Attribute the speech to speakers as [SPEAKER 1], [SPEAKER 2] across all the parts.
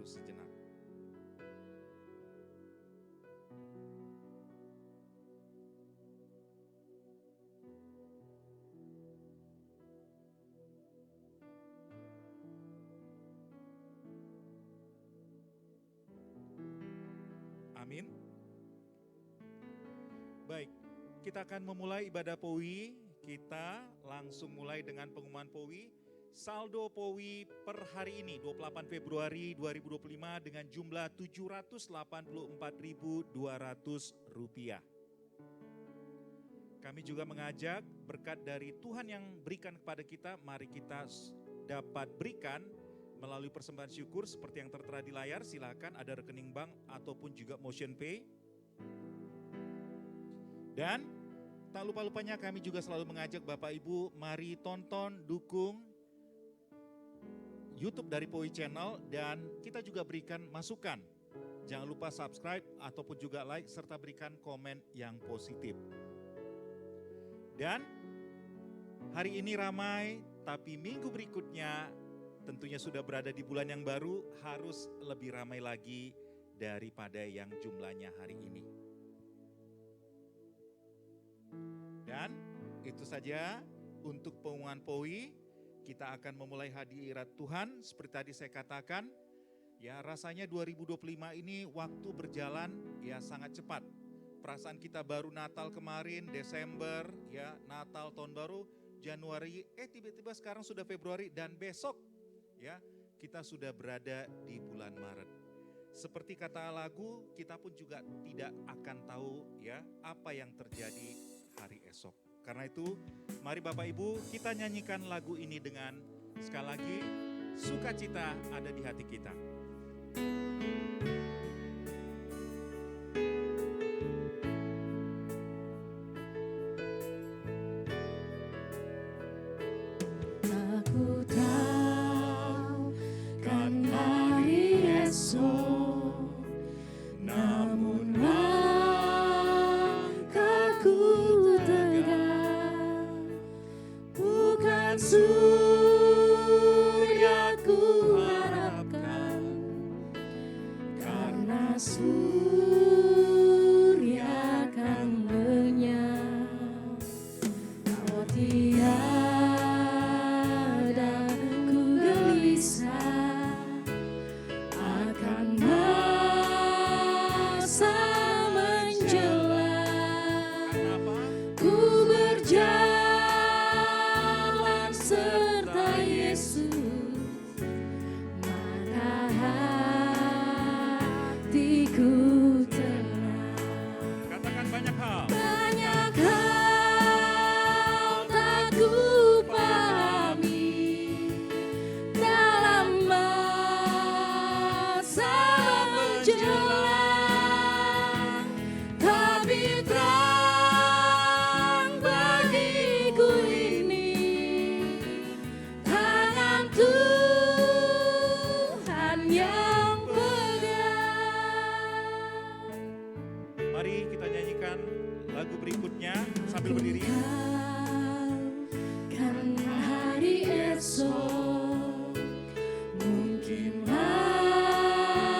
[SPEAKER 1] dulu sejenak. Amin. Baik, kita akan memulai ibadah POWI. Kita langsung mulai dengan pengumuman POWI. Saldo POWI per hari ini 28 Februari 2025 dengan jumlah Rp784.200. Kami juga mengajak berkat dari Tuhan yang berikan kepada kita, mari kita dapat berikan melalui persembahan syukur seperti yang tertera di layar. Silakan, ada rekening bank ataupun juga Motion Pay. Dan tak lupa-lupanya kami juga selalu mengajak Bapak Ibu, mari tonton, dukung YouTube dari POWI Channel, dan kita juga berikan masukan. Jangan lupa subscribe ataupun juga like serta berikan komen yang positif. Dan hari ini ramai, tapi minggu berikutnya tentunya sudah berada di bulan yang baru, harus lebih ramai lagi daripada yang jumlahnya hari ini. Dan itu saja untuk pengumuman POWI. Kita akan memulai hadirat Tuhan. Seperti tadi saya katakan, ya rasanya 2025 ini waktu berjalan ya sangat cepat. Perasaan kita baru Natal kemarin, Desember, ya Natal tahun baru, Januari, tiba-tiba sekarang sudah Februari, dan besok ya kita sudah berada di bulan Maret. Seperti kata lagu, kita pun juga tidak akan tahu ya apa yang terjadi hari esok. Karena itu, mari Bapak Ibu kita nyanyikan lagu ini dengan sekali lagi, sukacita ada di hati kita.
[SPEAKER 2] Aku tahu kan hari esok, namun langkahku tegak, bukan surya ku harapkan, karena surya akan lenyap. Oh tiada ku gelisah akan masa menjelang. Ku berjalan serta Yesus, maka hatiku tenang.
[SPEAKER 1] Katakan banyak hal.
[SPEAKER 2] Banyak hal tak ku pahami dalam masa menjelang, tapi terang bagiku ini tangan Tuhan yang pegang.
[SPEAKER 1] Mari kita nyanyikan lagu berikutnya sambil berdiri.
[SPEAKER 2] Kan hari esok mungkin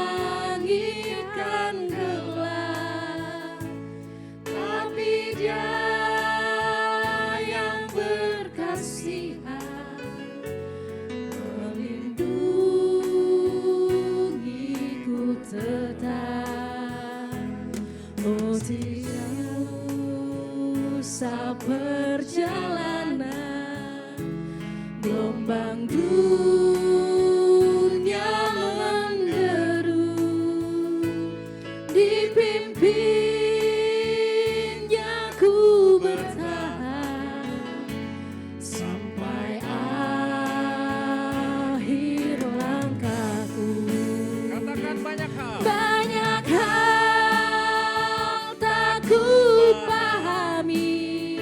[SPEAKER 2] langit kan gelap, tapi Dia yang berkasihan melindungiku tetap. Oh tidak usah perjalanan, gelombang dunia menderu, dipimpinnya ku bertahan sampai akhir langkahku.
[SPEAKER 1] Katakan banyak hal.
[SPEAKER 2] Banyak hal tak ku pahami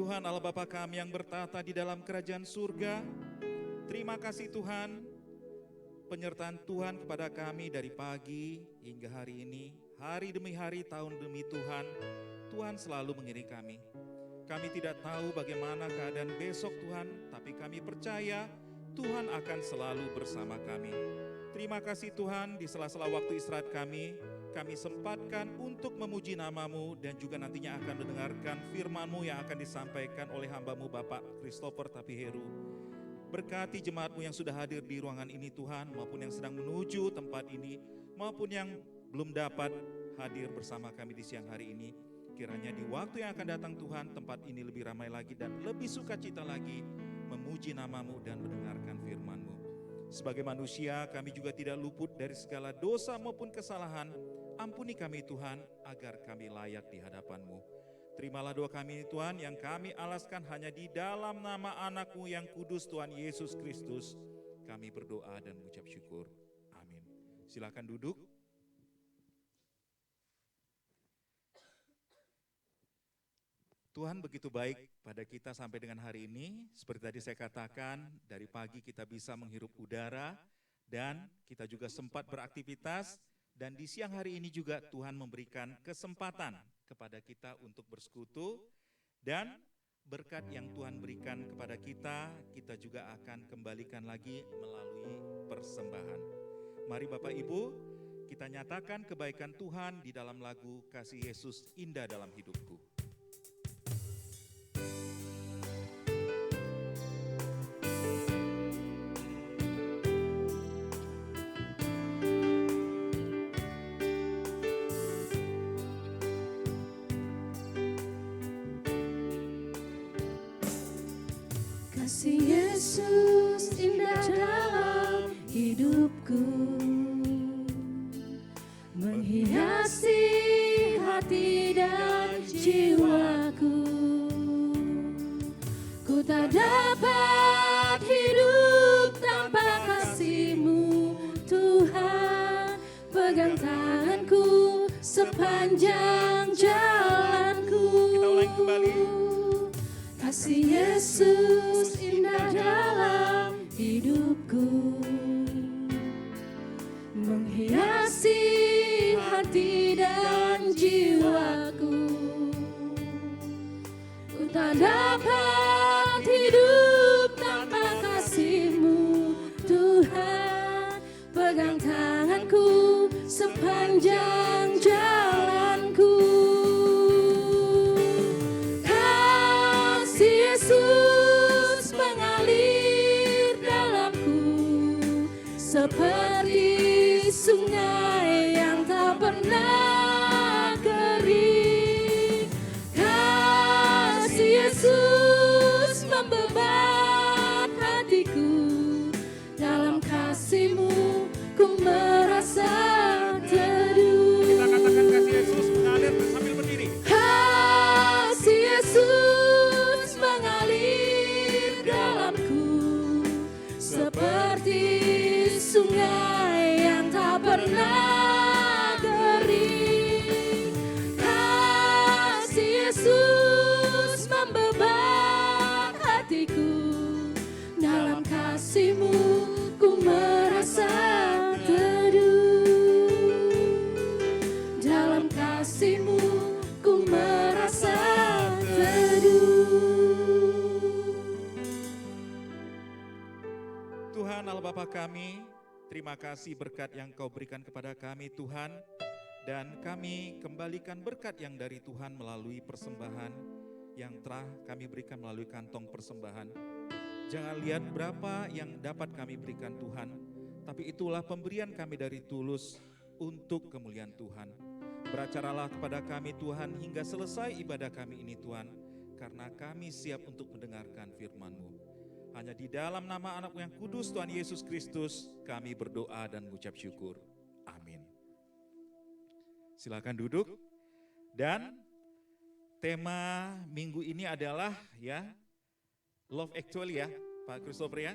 [SPEAKER 1] Tuhan Allah Bapa kami yang bertata di dalam kerajaan surga, terima kasih Tuhan, penyertaan Tuhan kepada kami dari pagi hingga hari ini, hari demi hari, tahun demi Tuhan, Tuhan selalu mengiringi kami. Kami tidak tahu bagaimana keadaan besok Tuhan, tapi kami percaya Tuhan akan selalu bersama kami. Terima kasih Tuhan, di sela-sela waktu istirahat kami sempatkan untuk memuji nama-Mu dan juga nantinya akan mendengarkan firman-Mu yang akan disampaikan oleh hamba-Mu Bapak Christopher Tapiheru. Berkati jemaat-Mu yang sudah hadir di ruangan ini Tuhan, maupun yang sedang menuju tempat ini, maupun yang belum dapat hadir bersama kami di siang hari ini. Kiranya di waktu yang akan datang Tuhan, tempat ini lebih ramai lagi dan lebih sukacita lagi memuji nama-Mu dan mendengarkan firman-Mu. Sebagai manusia kami juga tidak luput dari segala dosa maupun kesalahan. Ampuni kami Tuhan agar kami layak di hadapan-Mu. Terimalah doa kami Tuhan yang kami alaskan hanya di dalam nama anak-Mu yang kudus Tuhan Yesus Kristus. Kami berdoa dan mengucap syukur. Amin. Silakan duduk. Tuhan begitu baik pada kita sampai dengan hari ini. Seperti tadi saya katakan, dari pagi kita bisa menghirup udara dan kita juga sempat beraktivitas. Dan di siang hari ini juga Tuhan memberikan kesempatan kepada kita untuk bersekutu. Dan berkat yang Tuhan berikan kepada kita juga akan kembalikan lagi melalui persembahan. Mari Bapak Ibu, kita nyatakan kebaikan Tuhan di dalam lagu Kasih Yesus Indah Dalam Hidupku.
[SPEAKER 2] Kasih Yesus indah dalam hidupku, menghiasi hati dan jiwaku. Ku tak dapat hidup tanpa kasih-Mu Tuhan. Pegang tanganku sepanjang jalanku.
[SPEAKER 1] Kita ulangi kembali.
[SPEAKER 2] Kasih Yesus indah dalam hidupku, menghiasi hati dan jiwaku. Ku tak dapat hidup tanpa kasih-Mu Tuhan. Pegang tanganku sepanjang jalanku. Yesus mengalir dalamku seperti sungai yang tak pernah kering. Kasih Yesus membebat hatiku, dalam kasih-Mu ku merasa teduh.
[SPEAKER 1] Kita katakan kasih Yesus mengalir sambil berdiri.
[SPEAKER 2] Kasih Yesus mengalir dalamku seperti sungai yang tak pernah kering. Kasih Yesus membebat hatiku, dalam kasih-Mu ku merasa teduh. Dalam kasih-Mu ku merasa teduh.
[SPEAKER 1] Tuhan Allah Bapa kami, terima kasih berkat yang Kau berikan kepada kami Tuhan. Dan kami kembalikan berkat yang dari Tuhan melalui persembahan yang telah kami berikan melalui kantong persembahan. Jangan lihat berapa yang dapat kami berikan Tuhan, tapi itulah pemberian kami dari tulus untuk kemuliaan Tuhan. Beracaralah kepada kami Tuhan hingga selesai ibadah kami ini Tuhan, karena kami siap untuk mendengarkan firman-Mu. Hanya di dalam nama anak-Mu yang kudus Tuhan Yesus Kristus kami berdoa dan mengucap syukur. Amin. Silakan duduk. Dan tema minggu ini adalah ya Love Actually ya Pak Christopher ya.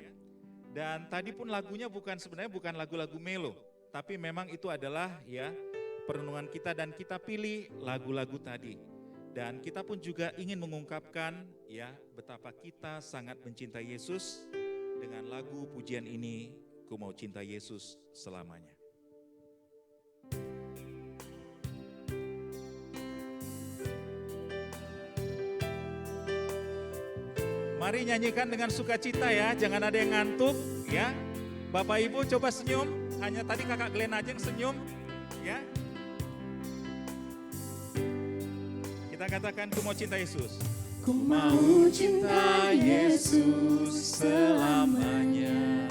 [SPEAKER 1] Dan tadi pun lagunya sebenarnya bukan lagu-lagu melo, tapi memang itu adalah ya perenungan kita dan kita pilih lagu-lagu tadi. Dan kita pun juga ingin mengungkapkan ya betapa kita sangat mencintai Yesus dengan lagu pujian ini, Ku Mau Cinta Yesus Selamanya. Mari nyanyikan dengan sukacita ya, jangan ada yang ngantuk ya. Bapak Ibu coba senyum, hanya tadi kakak Glenn aja yang senyum ya. Kita katakan ku mau cinta Yesus.
[SPEAKER 2] Ku mau cinta Yesus selamanya.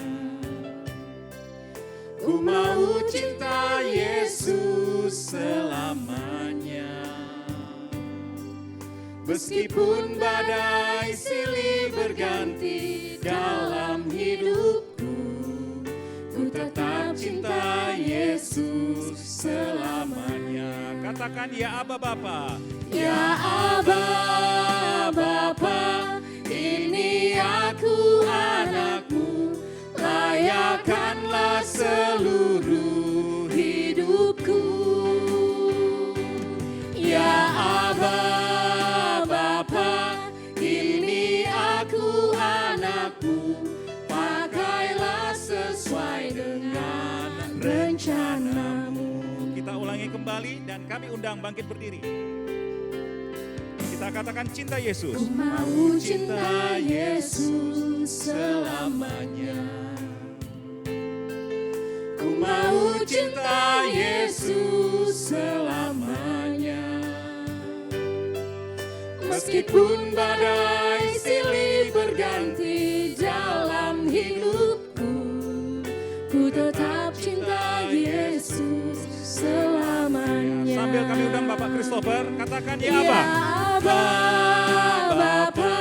[SPEAKER 1] Ku mau cinta Yesus selamanya. Meskipun badai silih berganti dalam hidupku, ku tetap cinta Yesus selamanya. Katakan ya Aba Bapa.
[SPEAKER 2] Ya Aba Bapa, ini aku anakmu, layakkanlah seluruh hidupku. Ya Aba Bapa, ini aku anakmu, pakailah sesuai dengan rencanamu.
[SPEAKER 1] Kita ulangi kembali dan kami undang bangkit berdiri. Kita katakan cinta Yesus.
[SPEAKER 2] Ku mau cinta Yesus selamanya.
[SPEAKER 1] Ku mau cinta Yesus selamanya. Meskipun badai silih berganti dalam hidupku,
[SPEAKER 2] ku tetap cinta Yesus selamanya.
[SPEAKER 1] Sambil kami undang Bapak Christopher, katakan ya
[SPEAKER 2] Ya
[SPEAKER 1] Aba.
[SPEAKER 2] Aba Bapa,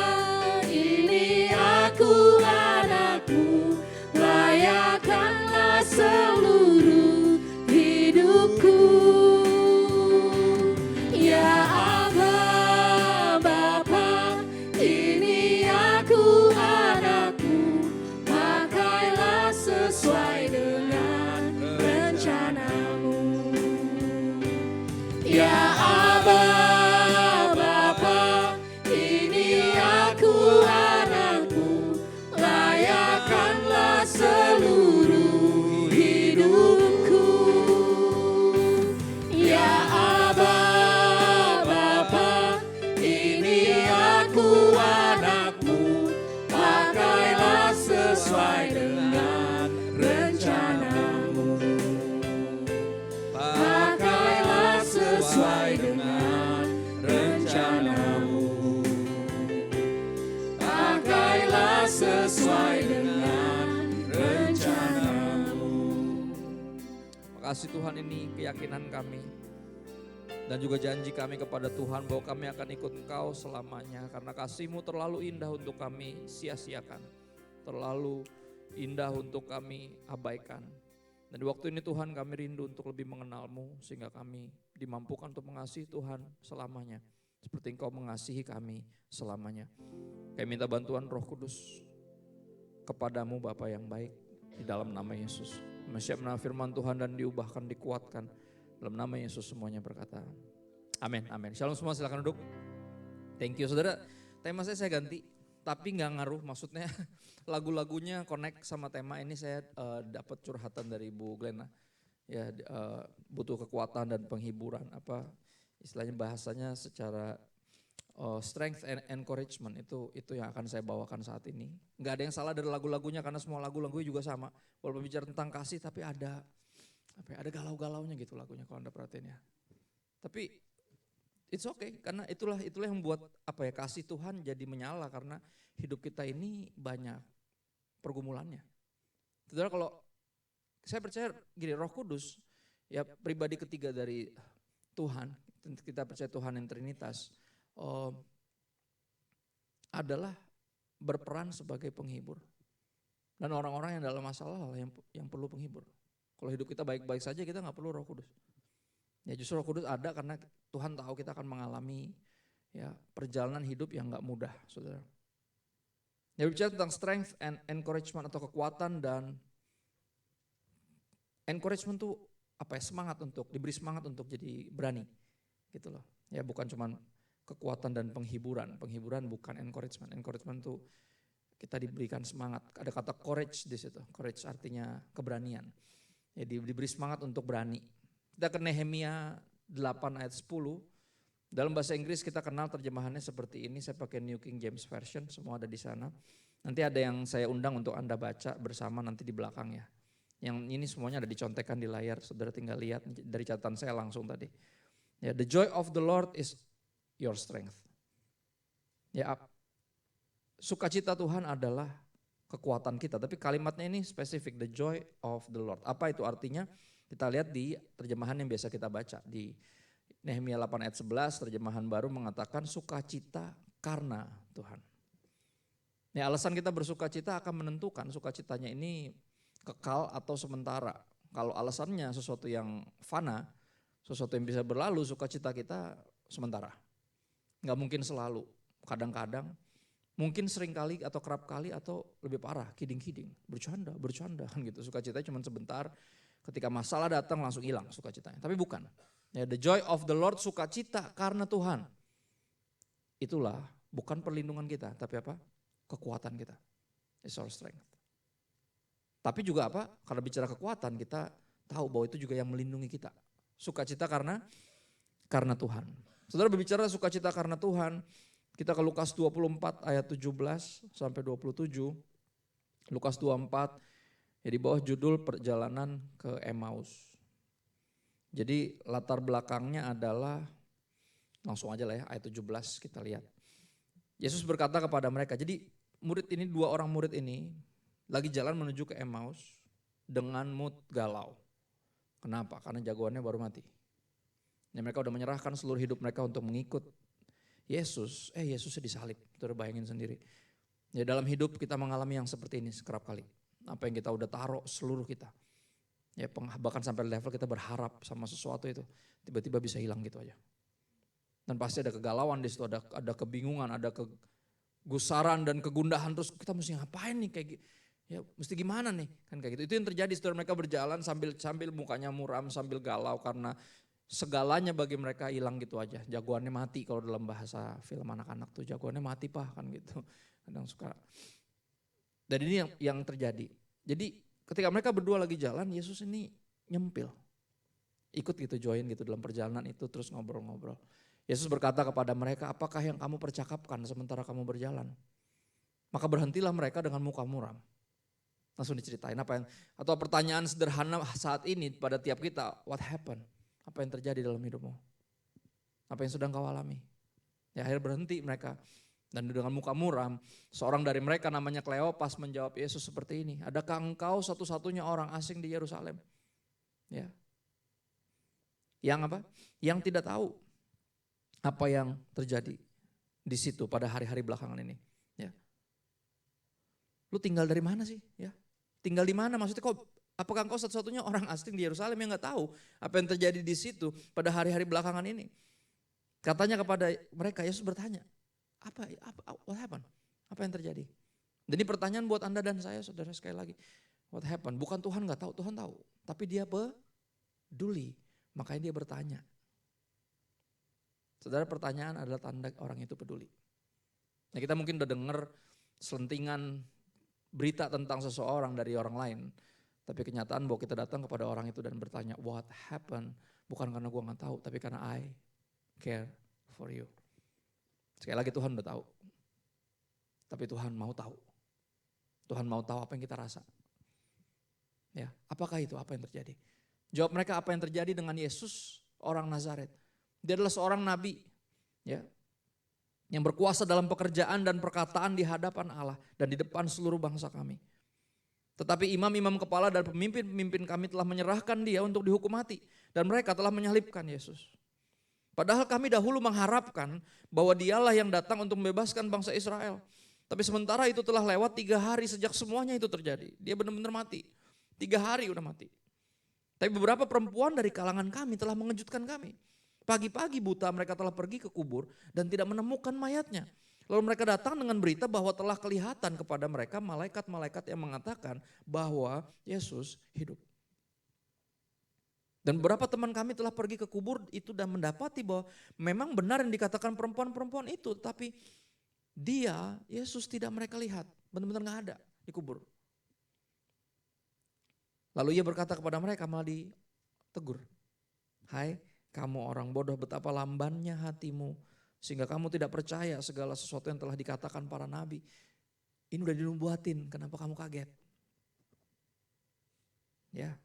[SPEAKER 2] ini aku anakmu, layakkanlah seluruh hidupku. Ya Aba Bapa, ini aku anakmu, pakailah sesuai dengan rencanamu. Ya Aba Bapa, ini aku anakmu, layakkanlah seluruh hidupku. Ya Aba Bapa, ini aku anakmu, pakailah sesuai dengan rencanamu. Pakailah sesuai dengan rencanamu. Pakailah sesuai dengan rencanamu.
[SPEAKER 3] Makasih Tuhan, ini keyakinan kami dan juga janji kami kepada Tuhan bahwa kami akan ikut Engkau selamanya. Karena kasih-Mu terlalu indah untuk kami sia-siakan, terlalu indah untuk kami abaikan. Dan di waktu ini Tuhan kami rindu untuk lebih mengenal-Mu sehingga kami dimampukan untuk mengasihi Tuhan selamanya. Seperti Engkau mengasihi kami selamanya. Kami minta bantuan Roh Kudus kepadamu Bapa yang baik di dalam nama Yesus. Siap menaati firman Tuhan dan diubahkan, dikuatkan. Dalam nama Yesus semuanya berkata amin, amin. Shalom semua, silakan duduk. Thank you saudara. Tema saya ganti, tapi gak ngaruh, maksudnya lagu-lagunya connect sama tema ini. Saya dapat curhatan dari Bu Glenna. Ya, butuh kekuatan dan penghiburan, apa istilahnya bahasanya secara strength and encouragement, itu yang akan saya bawakan saat ini. Gak ada yang salah dari lagu-lagunya karena semua lagu-lagunya juga sama. Walaupun bicara tentang kasih tapi ada galau-galaunya gitu lagunya kalau Anda perhatiin ya. Tapi it's okay, karena itulah yang membuat kasih Tuhan jadi menyala, karena hidup kita ini banyak pergumulannya. Saudara, kalau saya percaya gini, Roh Kudus ya pribadi ketiga dari Tuhan, kita percaya Tuhan yang Trinitas, adalah berperan sebagai penghibur. Dan orang-orang yang dalam masalah yang perlu penghibur. Kalau hidup kita baik-baik saja kita gak perlu Roh Kudus. Ya justru Roh Kudus ada karena Tuhan tahu kita akan mengalami ya perjalanan hidup yang gak mudah, saudara. Ya bicara tentang strength and encouragement atau kekuatan dan encouragement tuh semangat, untuk diberi semangat untuk jadi berani gitu loh. Ya bukan cuman kekuatan dan penghiburan. Penghiburan bukan encouragement. Encouragement itu kita diberikan semangat. Ada kata courage di situ. Courage artinya keberanian. Jadi diberi semangat untuk berani. Kita ke Nehemia 8 ayat 10. Dalam bahasa Inggris kita kenal terjemahannya seperti ini. Saya pakai New King James Version, semua ada di sana. Nanti ada yang saya undang untuk Anda baca bersama nanti di belakang ya. Yang ini semuanya ada dicontekan di layar, saudara tinggal lihat dari catatan saya langsung tadi. Ya, the joy of the Lord is your strength. Ya, sukacita Tuhan adalah kekuatan kita. Tapi kalimatnya ini spesifik, the joy of the Lord. Apa itu artinya? Kita lihat di terjemahan yang biasa kita baca. Di Nehemia 8 ayat 11 terjemahan baru mengatakan sukacita karena Tuhan. Ya, alasan kita bersukacita akan menentukan sukacitanya ini kekal atau sementara. Kalau alasannya sesuatu yang fana, sesuatu yang bisa berlalu, sukacita kita sementara. Nggak mungkin selalu, kadang-kadang, mungkin sering kali atau kerap kali atau lebih parah, kiding-kiding, bercanda kan gitu. Sukacitanya cuma sebentar, ketika masalah datang langsung hilang sukacitanya. Tapi bukan. Ya, the joy of the Lord, sukacita karena Tuhan. Itulah bukan perlindungan kita, tapi apa? Kekuatan kita. It's our strength. Tapi juga apa? Karena bicara kekuatan kita tahu bahwa itu juga yang melindungi kita. Sukacita karena Tuhan. Saudara berbicara sukacita karena Tuhan, kita ke Lukas 24 ayat 17 sampai 27. Lukas 24, ya di bawah judul perjalanan ke Emmaus. Jadi latar belakangnya adalah, langsung aja lah ya ayat 17 kita lihat. Yesus berkata kepada mereka, jadi murid ini, 2 orang murid ini lagi jalan menuju ke Emmaus dengan mood galau. Kenapa? Karena jagoannya baru mati. Ya, mereka udah menyerahkan seluruh hidup mereka untuk mengikut Yesus. Yesusnya disalib, itu udah bayangin sendiri. Ya, dalam hidup kita mengalami yang seperti ini kerap kali. Apa yang kita udah taruh seluruh kita. Ya, bahkan sampai level kita berharap sama sesuatu itu tiba-tiba bisa hilang gitu aja. Dan pasti ada kegalauan di situ, ada kebingungan, ada kegusaran dan kegundahan, terus kita mesti ngapain nih kayak gitu. Ya, mesti gimana nih kan kayak gitu. Itu yang terjadi setelah mereka berjalan sambil mukanya muram, sambil galau karena segalanya bagi mereka hilang gitu aja. Jagoannya mati, kalau dalam bahasa film anak-anak tuh jagoannya mati pak kan gitu. Kadang suka. Dan ini yang terjadi. Jadi ketika mereka berdua lagi jalan, Yesus ini nyempil. Ikut gitu, join gitu dalam perjalanan itu, terus ngobrol-ngobrol. Yesus berkata kepada mereka, apakah yang kamu percakapkan sementara kamu berjalan? Maka berhentilah mereka dengan muka muram. Langsung diceritain apa yang, atau pertanyaan sederhana saat ini pada tiap kita, what happened? Apa yang terjadi dalam hidupmu? Apa yang sedang kau alami? Ya, akhirnya berhenti mereka. Dan dengan muka muram, seorang dari mereka namanya Kleopas menjawab Yesus seperti ini. Adakah engkau satu-satunya orang asing di Yerusalem? Ya. Yang apa? Yang tidak tahu apa yang terjadi di situ pada hari-hari belakangan ini. Ya. Lu tinggal dari mana sih? Ya. Tinggal di mana? Maksudnya apakah engkau satu-satunya orang asing di Yerusalem yang nggak tahu apa yang terjadi di situ pada hari-hari belakangan ini? Katanya kepada mereka, Yesus bertanya, what happened? Apa yang terjadi? Dan ini pertanyaan buat Anda dan saya, saudara, sekali lagi. What happened? Bukan Tuhan gak tahu, Tuhan tahu. Tapi dia peduli, makanya dia bertanya. Saudara, pertanyaan adalah tanda orang itu peduli. Nah, kita mungkin udah dengar selentingan berita tentang seseorang dari orang lain. Tapi kenyataan bahwa kita datang kepada orang itu dan bertanya, what happened? Bukan karena gue gak tahu, tapi karena I care for you. Sekali lagi Tuhan udah tahu. Tapi Tuhan mau tahu. Tuhan mau tahu apa yang kita rasa. Ya, apakah itu? Apa yang terjadi? Jawab mereka, apa yang terjadi dengan Yesus, orang Nazaret. Dia adalah seorang nabi, ya, yang berkuasa dalam pekerjaan dan perkataan di hadapan Allah dan di depan seluruh bangsa kami. Tetapi imam-imam kepala dan pemimpin-pemimpin kami telah menyerahkan dia untuk dihukum mati. Dan mereka telah menyalibkan Yesus. Padahal kami dahulu mengharapkan bahwa dialah yang datang untuk membebaskan bangsa Israel. Tapi sementara itu telah lewat 3 hari sejak semuanya itu terjadi. Dia benar-benar mati. 3 hari udah mati. Tapi beberapa perempuan dari kalangan kami telah mengejutkan kami. Pagi-pagi buta mereka telah pergi ke kubur dan tidak menemukan mayatnya. Lalu mereka datang dengan berita bahwa telah kelihatan kepada mereka malaikat-malaikat yang mengatakan bahwa Yesus hidup. Dan beberapa teman kami telah pergi ke kubur itu dan mendapati bahwa memang benar yang dikatakan perempuan-perempuan itu. Tapi dia, Yesus tidak mereka lihat. Benar-benar gak ada di kubur. Lalu ia berkata kepada mereka, malah ditegur. Hai kamu orang bodoh, betapa lambannya hatimu. Sehingga kamu tidak percaya segala sesuatu yang telah dikatakan para nabi. Ini udah dinubuatin, kenapa kamu kaget? Ya.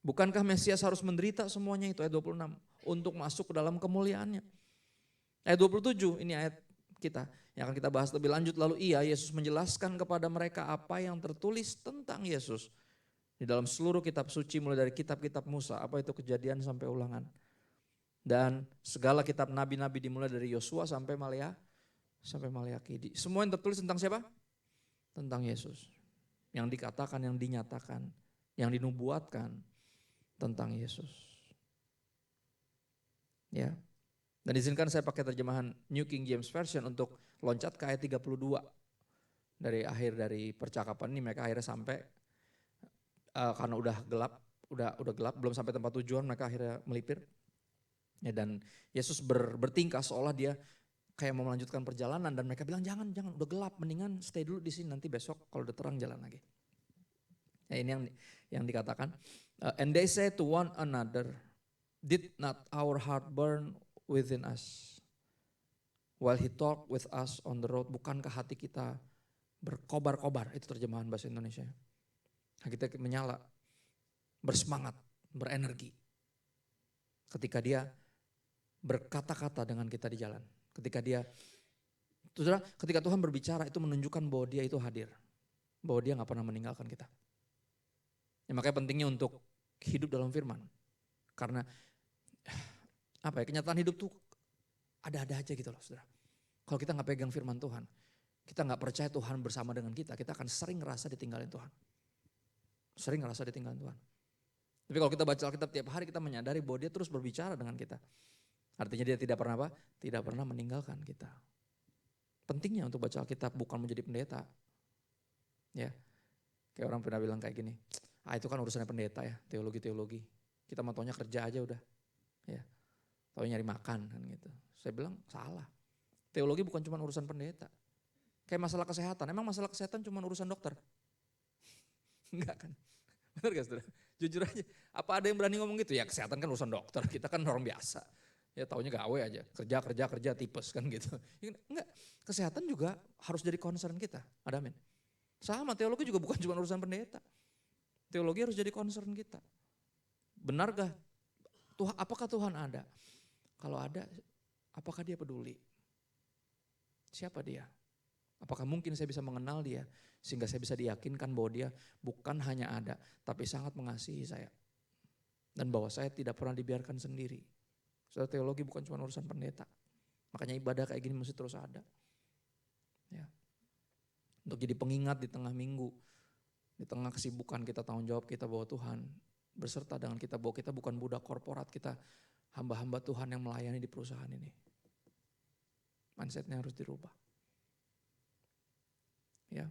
[SPEAKER 3] Bukankah Mesias harus menderita semuanya itu, ayat 26, untuk masuk ke dalam kemuliaannya. Ayat 27, ini ayat kita yang akan kita bahas lebih lanjut. Lalu Yesus menjelaskan kepada mereka apa yang tertulis tentang Yesus. Di dalam seluruh kitab suci mulai dari kitab-kitab Musa, apa itu Kejadian sampai Ulangan. Dan segala kitab nabi-nabi dimulai dari Yosua sampai Maleakhi. Semua yang tertulis tentang siapa? Tentang Yesus. Yang dikatakan, yang dinyatakan, yang dinubuatkan tentang Yesus. Ya. Dan izinkan saya pakai terjemahan New King James Version untuk loncat ke ayat 32. Dari akhir dari percakapan ini mereka akhirnya sampai karena udah gelap, belum sampai tempat tujuan, mereka akhirnya melipir. Ya, dan Yesus bertingkah seolah dia kayak mau melanjutkan perjalanan dan mereka bilang jangan udah gelap, mendingan stay dulu di sini, nanti besok kalau udah terang jalan lagi. Ya, ini yang dikatakan. And they say to one another, did not our heart burn within us while he talked with us on the road? Bukankah hati kita berkobar-kobar? Itu terjemahan bahasa Indonesia. Kita menyala, bersemangat, berenergi ketika dia berkata-kata dengan kita di jalan. Ketika Tuhan berbicara itu menunjukkan bahwa dia itu hadir, bahwa dia gak pernah meninggalkan kita. Ya, makanya pentingnya untuk hidup dalam firman. Karena kenyataan hidup tuh ada-ada aja gitu loh, saudara. Kalau kita gak pegang firman Tuhan, kita gak percaya Tuhan bersama dengan kita akan sering ngerasa ditinggalin Tuhan. Tapi kalau kita baca Alkitab tiap hari, kita menyadari bahwa dia terus berbicara dengan kita. Artinya dia tidak pernah tidak pernah meninggalkan kita. Pentingnya untuk baca Alkitab bukan menjadi pendeta. Ya, kayak orang pernah bilang kayak gini, itu kan urusannya pendeta ya, teologi. Kita mau taunya kerja aja udah. Ya, taunya nyari makan kan gitu. Saya bilang salah. Teologi bukan cuma urusan pendeta. Kayak masalah kesehatan, emang masalah kesehatan cuma urusan dokter? Enggak kan? Benar gak saudara? Jujur aja, apa ada yang berani ngomong gitu? Ya kesehatan kan urusan dokter, kita kan orang biasa. Ya taunya gawe aja, kerja tipes kan gitu. Enggak, kesehatan juga harus jadi concern kita. Ada amin. Sama, teologi juga bukan cuma urusan pendeta. Teologi harus jadi concern kita. Benarkah apakah Tuhan ada? Kalau ada, apakah dia peduli? Siapa dia? Apakah mungkin saya bisa mengenal dia sehingga saya bisa diyakinkan bahwa dia bukan hanya ada tapi sangat mengasihi saya. Dan bahwa saya tidak pernah dibiarkan sendiri. Saudara, teologi bukan cuma urusan pendeta. Makanya ibadah kayak gini mesti terus ada. Ya. Untuk jadi pengingat di tengah minggu, di tengah kesibukan kita, tanggung jawab kita bahwa Tuhan berserta dengan kita, bahwa kita bukan budak korporat, kita hamba-hamba Tuhan yang melayani di perusahaan ini. Mindsetnya harus dirubah. Ya.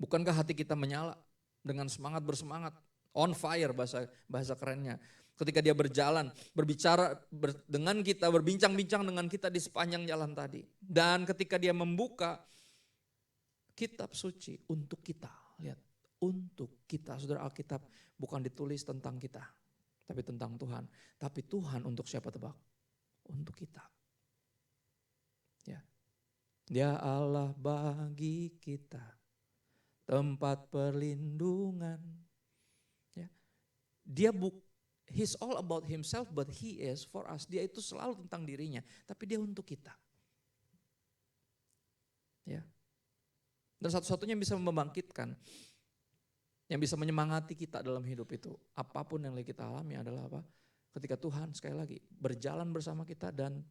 [SPEAKER 3] Bukankah hati kita menyala dengan bersemangat, on fire bahasa kerennya. Ketika dia berjalan, berbicara dengan kita, berbincang-bincang dengan kita di sepanjang jalan tadi. Dan ketika dia membuka kitab suci untuk kita, lihat, untuk kita. Saudara, Alkitab bukan ditulis tentang kita, tapi tentang Tuhan. Tapi Tuhan untuk siapa tebak? Untuk kita. Ya. Dia Allah bagi kita, tempat perlindungan. Ya. He's all about himself, but he is for us. Dia itu selalu tentang dirinya, tapi dia untuk kita. Ya. Dan satu-satunya yang bisa membangkitkan, yang bisa menyemangati kita dalam hidup itu, apapun yang kita alami adalah apa? Ketika Tuhan sekali lagi berjalan bersama kita dan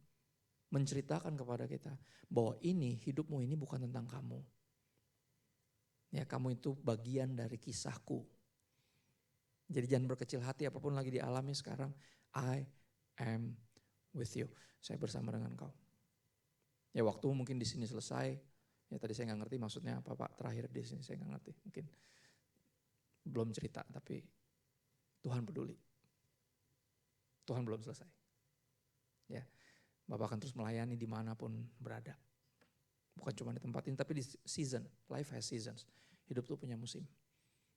[SPEAKER 3] menceritakan kepada kita bahwa hidupmu ini bukan tentang kamu. Ya, kamu itu bagian dari kisahku. Jadi jangan berkecil hati apapun lagi dialami sekarang. I am with you. Saya bersama dengan kau. Ya, waktu mungkin di sini selesai. Ya, tadi saya nggak ngerti maksudnya apa Pak terakhir di sini, saya nggak ngerti. Mungkin belum cerita, tapi Tuhan peduli. Tuhan belum selesai. Ya, Bapak akan terus melayani dimanapun berada. Bukan cuma di tempat ini, tapi di season. Life has seasons. Hidup tuh punya musim.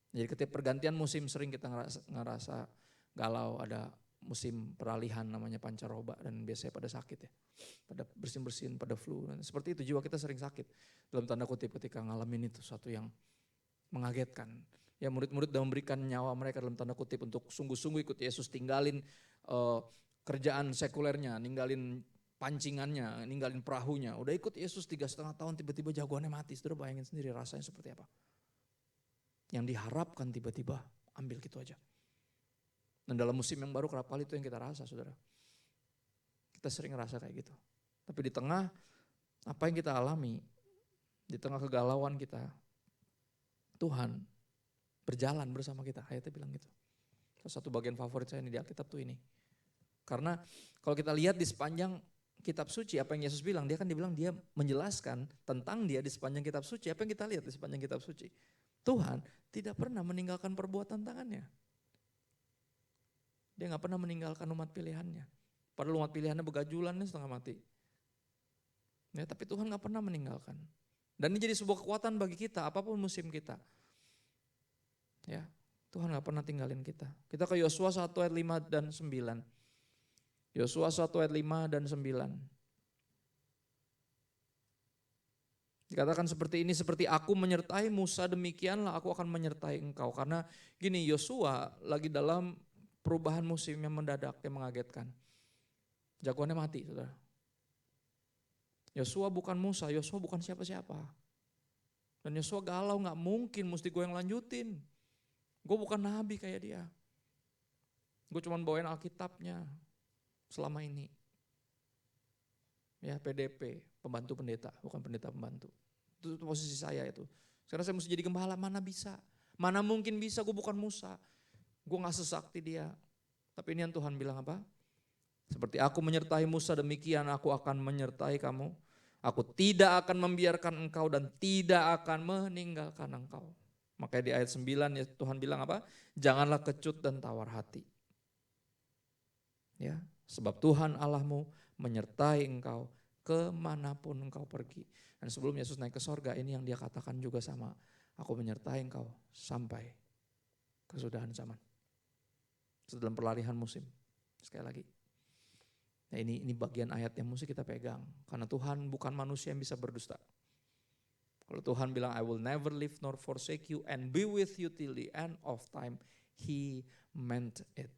[SPEAKER 3] Jadi ketika pergantian musim sering kita ngerasa galau, ada musim peralihan namanya pancaroba dan biasanya pada sakit ya. Pada bersin-bersin, pada flu. Dan seperti itu jiwa kita sering sakit. Dalam tanda kutip ketika ngalamin itu sesuatu yang mengagetkan. Ya murid-murid sudah memberikan nyawa mereka dalam tanda kutip untuk sungguh-sungguh ikut Yesus, tinggalin kerjaan sekulernya, ninggalin pancingannya, ninggalin perahunya. Udah ikut Yesus 3,5 tahun tiba-tiba jagoannya mati. Saudara bayangin sendiri rasanya seperti apa. Yang diharapkan tiba-tiba ambil gitu aja. Dan dalam musim yang baru kerap kali itu yang kita rasa saudara. Kita sering ngerasa kayak gitu. Tapi di tengah apa yang kita alami, di tengah kegalauan kita, Tuhan berjalan bersama kita. Ayatnya bilang gitu. Salah satu bagian favorit saya ini di Alkitab tuh ini. Karena kalau kita lihat di sepanjang kitab suci, apa yang Yesus bilang, dia kan dibilang dia menjelaskan tentang dia di sepanjang kitab suci. Apa yang kita lihat di sepanjang kitab suci? Tuhan tidak pernah meninggalkan perbuatan tangannya. Dia gak pernah meninggalkan umat pilihannya. Padahal umat pilihannya begajulannya setengah mati. Ya, tapi Tuhan gak pernah meninggalkan. Dan ini jadi sebuah kekuatan bagi kita, apapun musim kita. Ya, Tuhan gak pernah tinggalin kita. Kita ke Yosua 1 ayat 5 dan 9. Yosua 1 ayat 5 dan 9. Dikatakan seperti ini, seperti aku menyertai Musa demikianlah aku akan menyertai engkau. Karena gini, Yosua lagi dalam perubahan musim yang mendadak, yang mengagetkan. Jagoannya mati, saudara. Yosua bukan Musa, Yosua bukan siapa-siapa. Dan Yosua galau, gak mungkin mesti gue yang lanjutin. Gue bukan nabi kayak dia. Gue cuma bawain Alkitabnya selama ini. Ya PDP, pembantu pendeta, bukan pendeta pembantu. Itu posisi saya itu. Sekarang saya mesti jadi gembala, mana bisa. Mana mungkin bisa, gue bukan Musa. Gue gak sesakti dia. Tapi ini yang Tuhan bilang apa? Seperti aku menyertai Musa demikian aku akan menyertai kamu. Aku tidak akan membiarkan engkau dan tidak akan meninggalkan engkau. Makanya di ayat 9 ya Tuhan bilang apa? Janganlah kecut dan tawar hati. Ya, sebab Tuhan Allahmu menyertai engkau kemanapun engkau pergi. Dan sebelum Yesus naik ke sorga ini yang dia katakan juga sama. Aku menyertai engkau sampai kesudahan zaman. Dalam peralihan musim. Sekali lagi. Nah ini bagian ayat yang mesti kita pegang. Karena Tuhan bukan manusia yang bisa berdusta. Kalau Tuhan bilang I will never leave nor forsake you and be with you till the end of time. He meant it.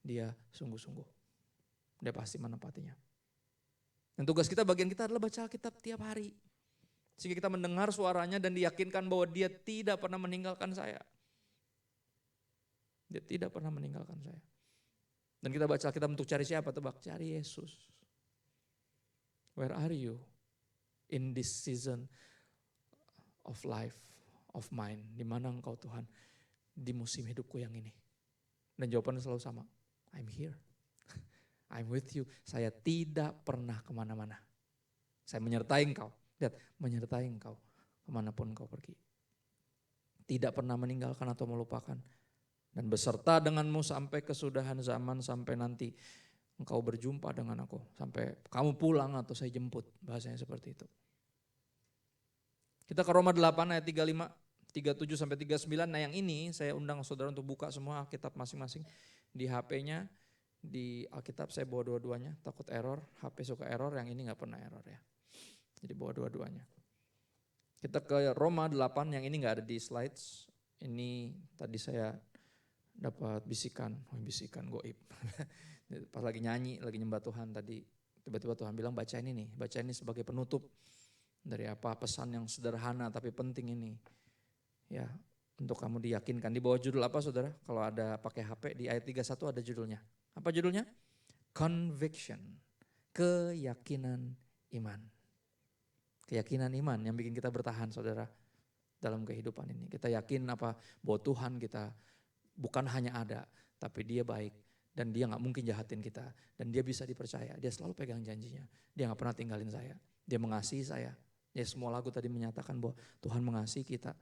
[SPEAKER 3] Dia sungguh-sungguh. Dia pasti menepatinya. Dan tugas kita, bagian kita adalah baca Alkitab tiap hari. Sehingga kita mendengar suaranya dan diyakinkan bahwa dia tidak pernah meninggalkan saya. Dia tidak pernah meninggalkan saya. Dan kita baca Alkitab untuk cari siapa? Tebak, cari Yesus. Where are you in this season of life of mine? Di mana engkau Tuhan di musim hidupku yang ini? Dan jawabannya selalu sama. I'm here. I'm with you. Saya tidak pernah kemana-mana. Saya menyertai engkau. Lihat, menyertai engkau kemanapun engkau pergi. Tidak pernah meninggalkan atau melupakan. Dan beserta denganmu sampai kesudahan zaman, sampai nanti engkau berjumpa dengan aku. Sampai kamu pulang atau saya jemput, bahasanya seperti itu. Kita ke Roma 8 ayat 35, 37 sampai 39. Nah yang ini saya undang saudara untuk buka semua Alkitab masing-masing. Di HP-nya, di Alkitab saya bawa dua-duanya, takut error. HP suka error, yang ini gak pernah error ya. Jadi bawa dua-duanya. Kita ke Roma 8, yang ini gak ada di slides. Ini tadi saya dapat bisikan goib. Pas lagi nyanyi, lagi nyembah Tuhan tadi, tiba-tiba Tuhan bilang baca ini nih, baca ini sebagai penutup dari apa pesan yang sederhana tapi penting ini. Ya, untuk kamu diyakinkan. Di bawah judul apa saudara? Kalau ada pakai HP di ayat 31 ada judulnya. Apa judulnya? Conviction, keyakinan iman. Keyakinan iman yang bikin kita bertahan saudara dalam kehidupan ini. Kita yakin apa? Bahwa Tuhan kita bukan hanya ada, tapi dia baik. Dan dia gak mungkin jahatin kita. Dan dia bisa dipercaya, dia selalu pegang janjinya. Dia gak pernah tinggalin saya, dia mengasihi saya. Ya semua lagu tadi menyatakan bahwa Tuhan mengasihi kita.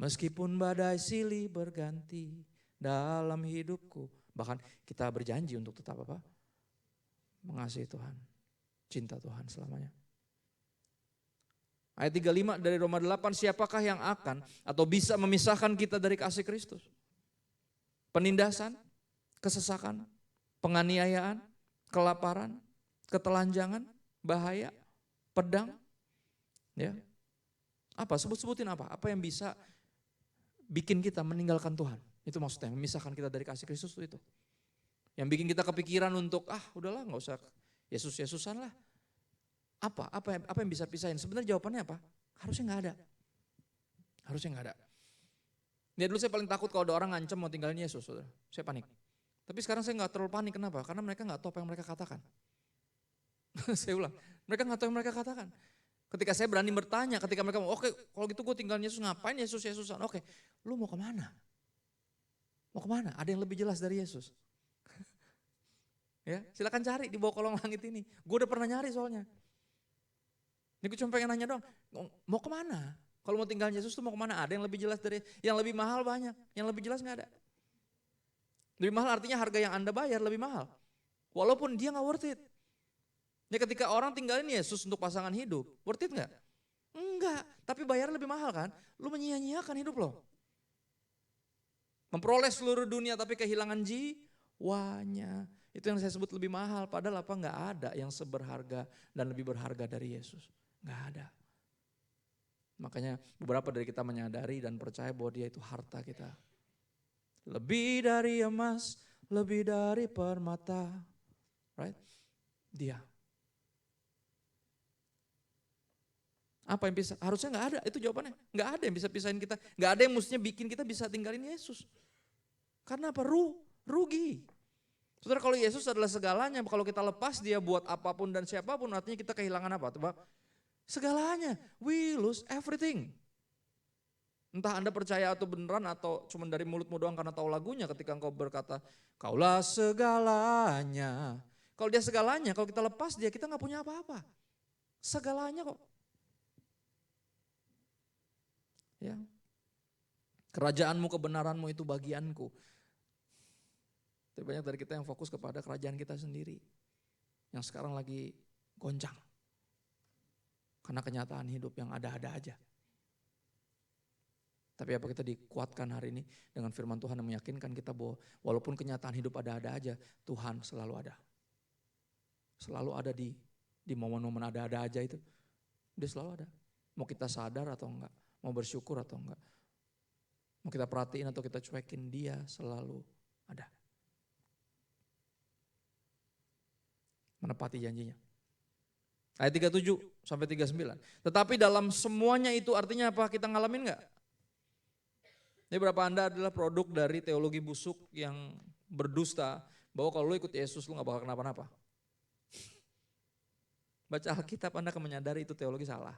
[SPEAKER 3] Meskipun badai silih berganti, dalam hidupku. Bahkan kita berjanji untuk tetap apa? Mengasihi Tuhan, cinta Tuhan selamanya. Ayat 35 dari Roma 8, siapakah yang akan atau bisa memisahkan kita dari kasih Kristus? Penindasan, kesesakan, penganiayaan, kelaparan, ketelanjangan, bahaya, pedang, ya. Apa? Sebutin apa? Apa yang bisa bikin kita meninggalkan Tuhan? Itu maksudnya, memisahkan kita dari kasih Kristus itu. Yang bikin kita kepikiran untuk, udahlah nggak usah Yesus-Yesusan lah. Apa yang bisa pisahin? Sebenarnya jawabannya apa? Harusnya nggak ada. Harusnya nggak ada. Ya dulu saya paling takut kalau ada orang ngancam mau tinggalin Yesus, saudara. Saya panik. Tapi sekarang saya nggak terlalu panik, kenapa? Karena mereka nggak tahu apa yang mereka katakan. Saya ulang, mereka nggak tahu yang mereka katakan. Ketika saya berani bertanya, ketika mereka mau, oke, kalau gitu gue tinggalin Yesus, ngapain Yesus-Yesusan? Oke, lu mau kemana? Mau kemana? Ada yang lebih jelas dari Yesus. Ya, silakan cari di bawah kolong langit ini. Gue udah pernah nyari soalnya. Ini gue cuma pengen nanya doang, mau kemana? Kalau mau tinggalin Yesus tuh mau kemana? Ada yang lebih jelas dari, yang lebih mahal banyak, yang lebih jelas nggak ada. Lebih mahal artinya harga yang Anda bayar lebih mahal. Walaupun dia nggak worth it. Ya ketika orang tinggalin Yesus untuk pasangan hidup, worth it nggak? Enggak, tapi bayar lebih mahal kan? Lu menyia-nyiakan hidup lo. Memperoleh seluruh dunia tapi kehilangan jiwanya. Itu yang saya sebut lebih mahal. Padahal apa? Nggak ada yang seberharga dan lebih berharga dari Yesus. Nggak ada. Makanya beberapa dari kita menyadari dan percaya bahwa dia itu harta kita. Lebih dari emas, lebih dari permata. Right? Dia. Apa yang bisa? Harusnya nggak ada, itu jawabannya. Nggak ada yang bisa pisahin kita. Nggak ada yang mestinya bikin kita bisa tinggalin Yesus. Karena apa? Rugi. Saudara, kalau Yesus adalah segalanya, kalau kita lepas dia buat apapun dan siapapun, artinya kita kehilangan apa? Coba. Segalanya. We lose everything. Entah Anda percaya atau beneran atau cuma dari mulutmu doang karena tahu lagunya ketika engkau berkata, kaulah segalanya. Kalau dia segalanya, kalau kita lepas dia, kita nggak punya apa-apa. Segalanya kok. Ya. Kerajaanmu, kebenaranmu itu bagianku. Tapi banyak dari kita yang fokus kepada kerajaan kita sendiri. Yang sekarang lagi goncang. Karena kenyataan hidup yang ada-ada aja. Tapi apa kita dikuatkan hari ini dengan firman Tuhan yang meyakinkan kita bahwa walaupun kenyataan hidup ada-ada aja, Tuhan selalu ada. Selalu ada di momen-momen ada-ada aja itu. Dia selalu ada. Mau kita sadar atau enggak, mau bersyukur atau enggak. Mau kita perhatiin atau kita cuekin, dia selalu ada. Menepati janjinya. Ayat 37 sampai 39. Tetapi dalam semuanya itu artinya apa? Kita ngalamin enggak? Ini berapa Anda adalah produk dari teologi busuk yang berdusta bahwa kalau lu ikut Yesus lu gak bakal kenapa-napa. Baca Alkitab Anda akan menyadari itu teologi salah.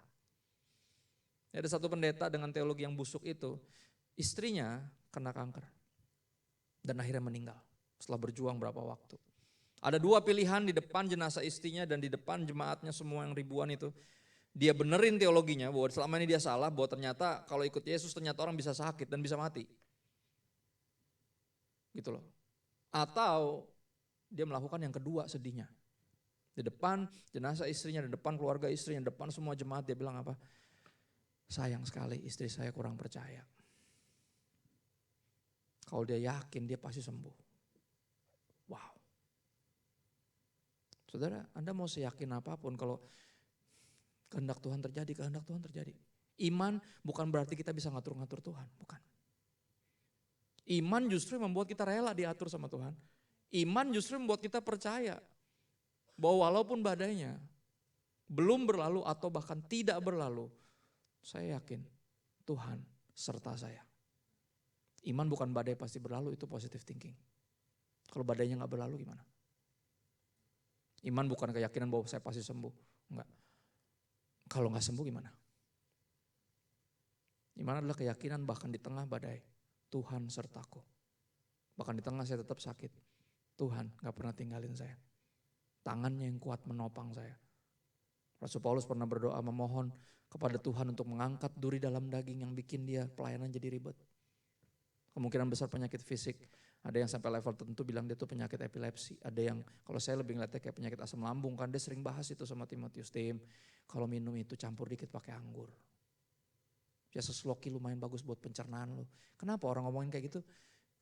[SPEAKER 3] Ada satu pendeta dengan teologi yang busuk itu, istrinya kena kanker dan akhirnya meninggal setelah berjuang berapa waktu. Ada dua pilihan di depan jenazah istrinya dan di depan jemaatnya semua yang ribuan itu. Dia benerin teologinya bahwa selama ini dia salah, bahwa ternyata kalau ikut Yesus ternyata orang bisa sakit dan bisa mati. Gitu loh. Atau dia melakukan yang kedua sedihnya. Di depan jenazah istrinya, di depan keluarga istrinya, di depan semua jemaat dia bilang apa? Sayang sekali istri saya kurang percaya. Kalau dia yakin dia pasti sembuh. Wow. Saudara, Anda mau seyakin apapun kalau kehendak Tuhan terjadi, kehendak Tuhan terjadi. Iman bukan berarti kita bisa ngatur-ngatur Tuhan, bukan. Iman justru membuat kita rela diatur sama Tuhan. Iman justru membuat kita percaya bahwa walaupun badainya belum berlalu atau bahkan tidak berlalu, saya yakin Tuhan serta saya. Iman bukan badai pasti berlalu, itu positive thinking. Kalau badainya gak berlalu gimana? Iman bukan keyakinan bahwa saya pasti sembuh, enggak. Kalau gak sembuh gimana? Iman adalah keyakinan bahkan di tengah badai, Tuhan sertaku. Bahkan di tengah saya tetap sakit, Tuhan gak pernah tinggalin saya. Tangannya yang kuat menopang saya. Rasul Paulus pernah berdoa memohon kepada Tuhan untuk mengangkat duri dalam daging yang bikin dia pelayanan jadi ribet. Kemungkinan besar penyakit fisik. Ada yang sampai level tertentu bilang dia tuh penyakit epilepsi. Ada yang kalau saya lebih ngeliatnya kayak penyakit asam lambung kan. Dia sering bahas itu sama Timotius. Tim, kalau minum itu campur dikit pakai anggur. Ya Sloki lumayan bagus buat pencernaan lu. Kenapa orang ngomongin kayak gitu?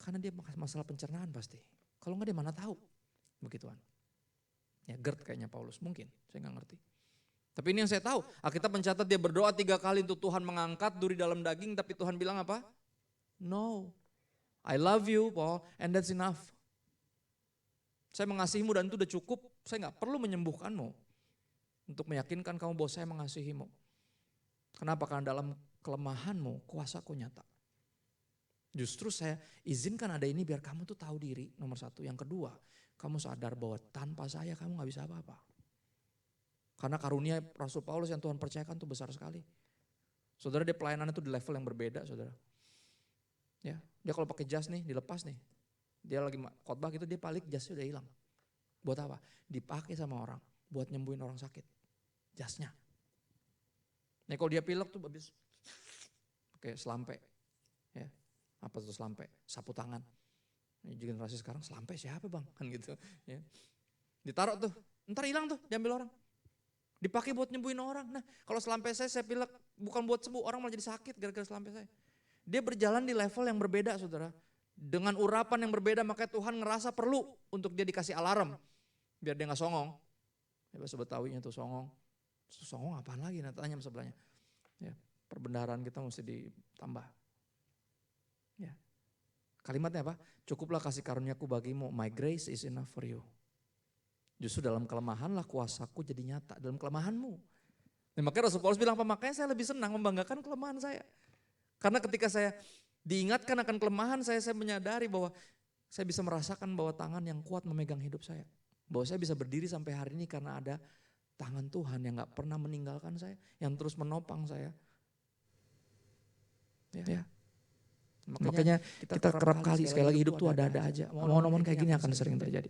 [SPEAKER 3] Karena dia masalah pencernaan pasti. Kalau enggak dia mana tahu. Begituan. Ya GERD kayaknya Paulus, mungkin. Saya nggak ngerti. Tapi ini yang saya tahu. Alkitab mencatat dia berdoa 3 kali untuk Tuhan mengangkat duri dalam daging. Tapi Tuhan bilang apa? No. I love you Paul and that's enough. Saya mengasihimu dan itu udah cukup. Saya nggak perlu menyembuhkanmu. Untuk meyakinkan kamu bahwa saya mengasihimu. Kenapa? Karena dalam kelemahanmu kuasaku nyata. Justru saya izinkan ada ini biar kamu tuh tahu diri nomor 1. Yang kedua, kamu sadar bahwa tanpa saya kamu gak bisa apa-apa. Karena karunia Rasul Paulus yang Tuhan percayakan tuh besar sekali. Saudara dia pelayanannya tuh di level yang berbeda saudara. Ya, dia kalau pakai jas nih dilepas nih. Dia lagi khotbah gitu dia balik jasnya udah hilang. Buat apa? Dipakai sama orang buat nyembuhin orang sakit. Jasnya. Nih kalau dia pilek tuh habis pakai selampe. Ya. Apa tuh selampe? Sapu tangan. Ini generasi sekarang selampe siapa bang? Kan gitu. Ya. Ditaruh tuh, ntar hilang tuh diambil orang. Dipakai buat nyembuhin orang. Nah kalau selampe saya pilek bukan buat sembuh, orang malah jadi sakit gara-gara selampe saya. Dia berjalan di level yang berbeda saudara. Dengan urapan yang berbeda makanya Tuhan ngerasa perlu untuk dia dikasih alarm. Biar dia gak songong. Ya bahasa Betawinya tuh songong. Songong apaan lagi? Nah, tanya sebelahnya. Ya, perbendaharaan kita mesti ditambah. Ya. Kalimatnya apa? Cukuplah kasih karuniaku bagimu. My grace is enough for you. Justru dalam kelemahanlah kuasaku jadi nyata. Dalam kelemahanmu. Nah, makanya Rasul Paulus bilang apa? Makanya saya lebih senang membanggakan kelemahan saya. Karena ketika saya diingatkan akan kelemahan saya menyadari bahwa saya bisa merasakan bahwa tangan yang kuat memegang hidup saya. Bahwa saya bisa berdiri sampai hari ini karena ada tangan Tuhan yang gak pernah meninggalkan saya. Yang terus menopang saya. Ya. Makanya kita kerap kali sekali lagi hidup tuh ada-ada aja. Momen-momen kayak gini akan sering terjadi.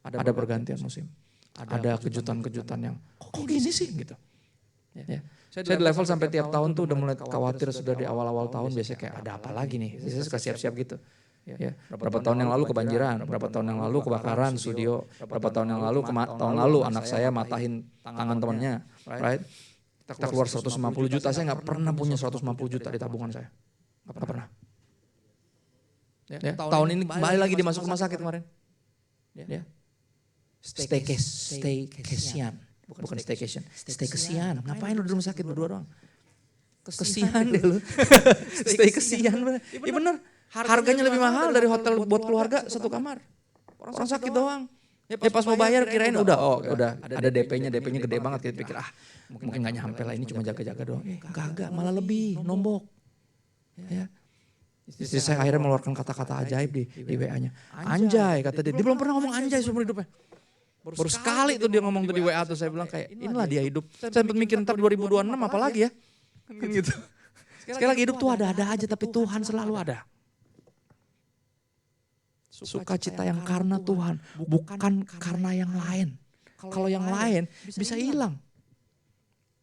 [SPEAKER 3] Ada pergantian musim. Ada kejutan-kejutan yang kok gini sih gitu. Ya. Saya di level sampai tiap tahun tuh udah mulai khawatir sudah di awal-awal tahun biasanya kayak ada apa lagi nih. Biasanya suka siap-siap gitu. Ya. Berapa tahun yang lalu kebanjiran, berapa tahun yang lalu kebakaran studio, berapa tahun yang lalu tahun lalu anak saya matahin tangan temannya, right? Kita keluar 150 juta, saya gak pernah punya 150 juta di tabungan saya. Gak pernah. Ya. Tahun ini kembali lagi dimasuk rumah sakit kemarin. Ya. Staycation. Bukan staycation. Staycation. Ngapain lu di rumah sakit berdua doang? Kesian deh lu. Staycation bener. Iya bener. Harganya lebih mahal dari hotel buat keluarga satu kamar. Orang sakit doang. Ya pas mau bayar kirain udah ada DP-nya gede banget. Kita pikir mungkin gak nyampe lah ini cuma jaga-jaga doang. Kagak malah lebih nombok. Ya. Istri saya akhirnya mengeluarkan kata-kata ajaib di WA-nya. Anjay kata dia. Dia belum pernah ngomong anjay seumur hidupnya. Baru sekali tuh dia ngomong tuh di WA tuh saya bilang kayak inilah dia hidup. Saya sempat mikir ntar 2026 apalagi ya. Kan gitu. Sekali lagi hidup tuh ada-ada aja tapi Tuhan selalu ada. Sukacita yang karena Tuhan bukan karena yang lain. Kalau yang lain bisa hilang.